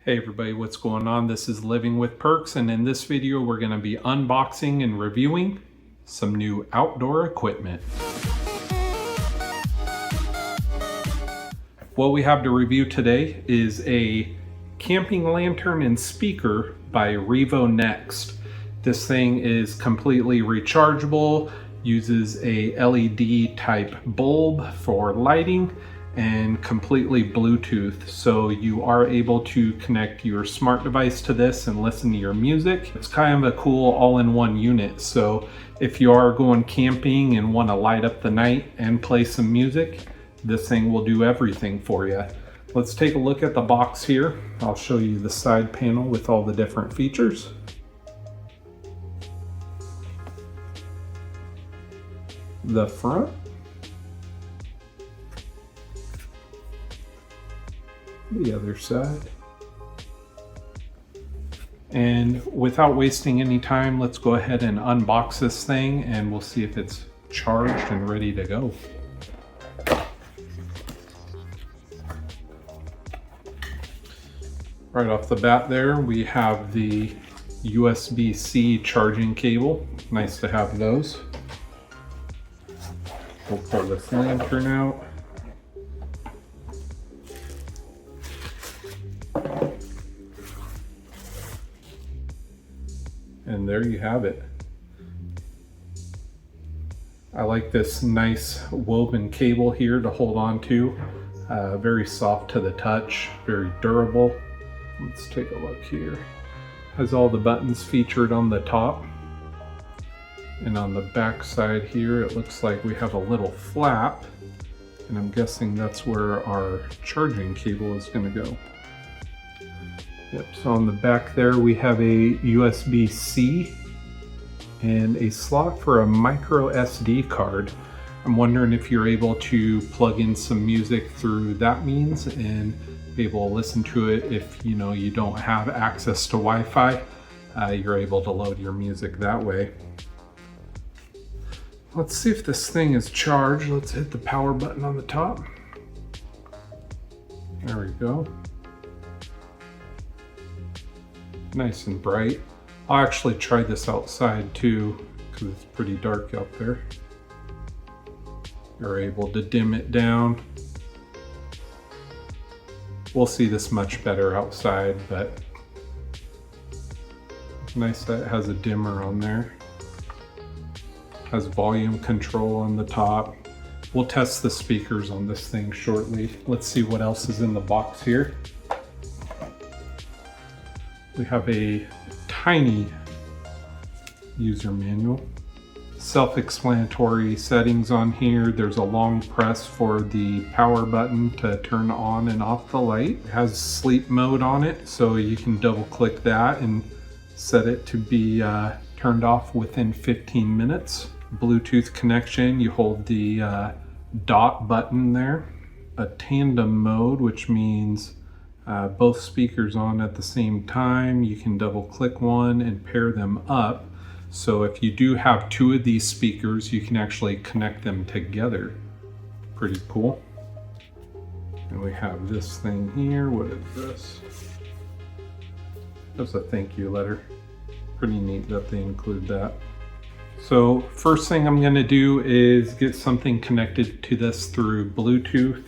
Hey everybody, what's going on? This is Living with Perks, and in this video we're going to be unboxing and reviewing some new outdoor equipment. What we have to review today is a camping lantern and speaker by Revonext. This thing is completely rechargeable, uses a LED type bulb for lighting, and completely Bluetooth, so you are able to connect your smart device to this and listen to your music. It's kind of a cool all-in-one unit, so if you are going camping and want to light up the night and play some music, this thing will do everything for you. Let's take a look at the box here. I'll show you the side panel with all the different features. The front. The other side. And without wasting any time, let's go ahead and unbox this thing and we'll see if it's charged and ready to go. Right off the bat there, we have the USB-C charging cable. Nice to have those. We'll pull this lantern out. And there you have it. I like this nice woven cable here to hold on to. Very soft to the touch, very durable. Let's take a look here. Has all the buttons featured on the top. And on the back side here, it looks like we have a little flap. And I'm guessing that's where our charging cable is going to go. Yep, so on the back there we have a USB-C and a slot for a micro SD card. I'm wondering if you're able to plug in some music through that means and be able to listen to it if you don't have access to Wi-Fi. You're able to load your music that way. Let's see if this thing is charged. Let's hit the power button on the top. There we go. Nice and bright. I'll actually try this outside too because it's pretty dark out there. You're able to dim it down. We'll see this much better outside, but nice that it has a dimmer on there. Has volume control on the top. We'll test the speakers on this thing shortly. Let's see what else is in the box here. We have a tiny user manual. Self-explanatory settings on here. There's a long press for the power button to turn on and off the light. It has sleep mode on it, so you can double click that and set it to be turned off within 15 minutes. Bluetooth connection, you hold the dot button there. A tandem mode, which means both speakers on at the same time. You can double click one and pair them up. So if you do have two of these speakers, you can actually connect them together. Pretty cool. And we have this thing here. What is this? That's a thank you letter. Pretty neat that they include that. So first thing I'm going to do is get something connected to this through Bluetooth.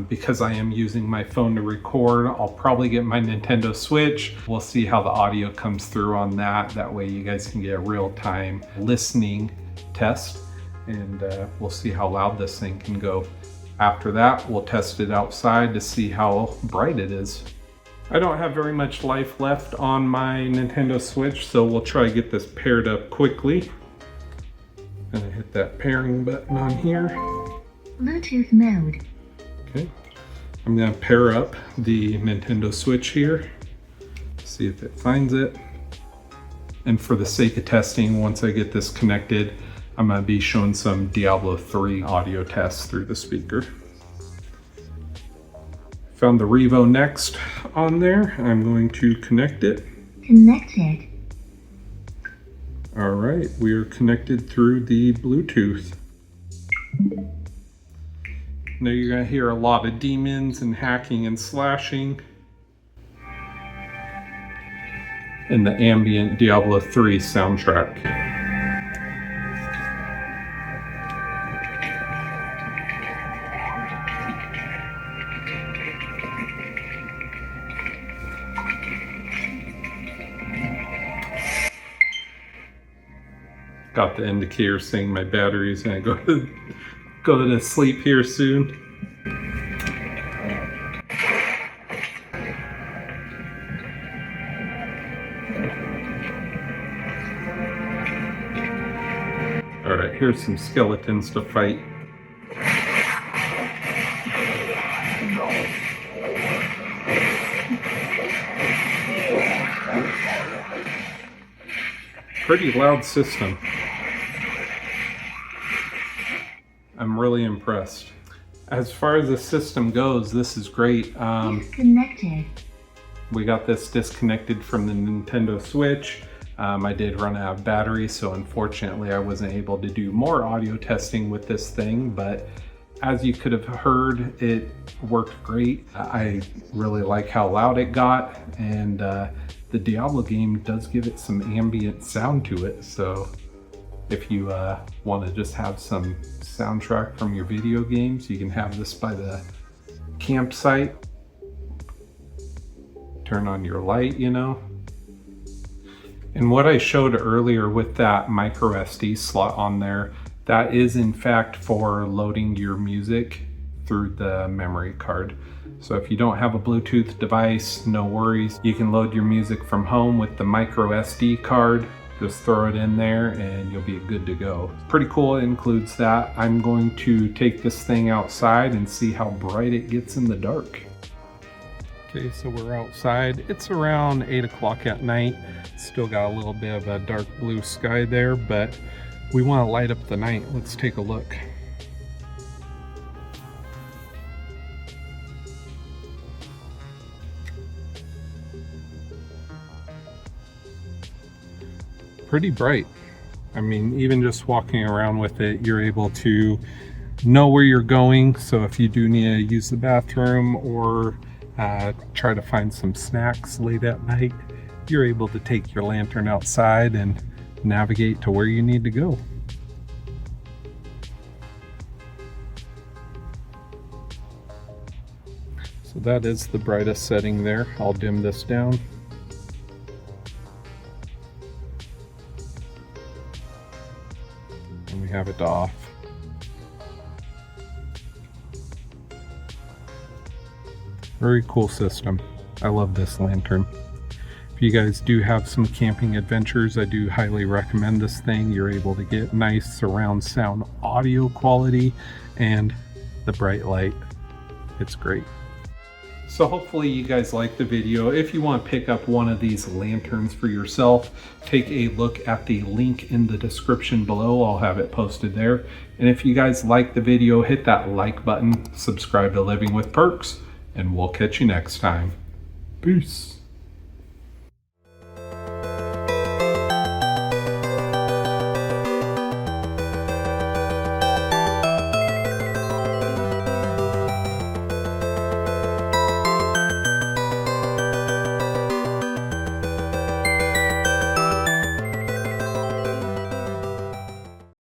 Because I am using my phone to record, I'll probably get my Nintendo Switch. We'll see how the audio comes through on that. That way you guys can get a real-time listening test, and we'll see how loud this thing can go. After that, we'll test it outside to see how bright it is. I don't have very much life left on my Nintendo Switch, so we'll try to get this paired up quickly. Gonna hit that pairing button on here. Bluetooth mode. Okay, I'm going to pair up the Nintendo Switch here, see if it finds it. And for the sake of testing, once I get this connected, I'm going to be showing some Diablo 3 audio tests through the speaker. Found the Revonext on there. I'm going to connect it. Connected. All right, we are connected through the Bluetooth. Now you're going to hear a lot of demons and hacking and slashing. and the ambient Diablo 3 soundtrack. Got the indicator saying my battery's gonna go to sleep here soon. Alright, here's some skeletons to fight. Pretty loud system. I'm really impressed. As far as the system goes, this is great. Disconnected. We got this disconnected from the Nintendo Switch. I did run out of battery, so unfortunately I wasn't able to do more audio testing with this thing, but as you could have heard, it worked great. I really like how loud it got, and the Diablo game does give it some ambient sound to it, so if you want to just have some soundtrack from your video games, you can have this by the campsite. Turn on your light, you know. And what I showed earlier with that micro SD slot on there, that is in fact for loading your music through the memory card. So if you don't have a Bluetooth device, no worries. You can load your music from home with the micro SD card. Just throw it in there and you'll be good to go. Pretty cool, it includes that. I'm going to take this thing outside and see how bright it gets in the dark. Okay, so we're outside. It's around 8 o'clock at night. Still got a little bit of a dark blue sky there, but we want to light up the night. Let's take a look. Pretty bright. I mean, even just walking around with it, you're able to know where you're going. So if you do need to use the bathroom or try to find some snacks late at night, you're able to take your lantern outside and navigate to where you need to go. So that is the brightest setting there. I'll dim this down. And we have it off. Very cool system. I love this lantern. If you guys do have some camping adventures, I do highly recommend this thing. You're able to get nice surround sound audio quality and the bright light. It's great. So hopefully you guys like the video. If you want to pick up one of these lanterns for yourself, take a look at the link in the description below. I'll have it posted there. And if you guys like the video, hit that like button, subscribe to Living with Perks, and we'll catch you next time. Peace.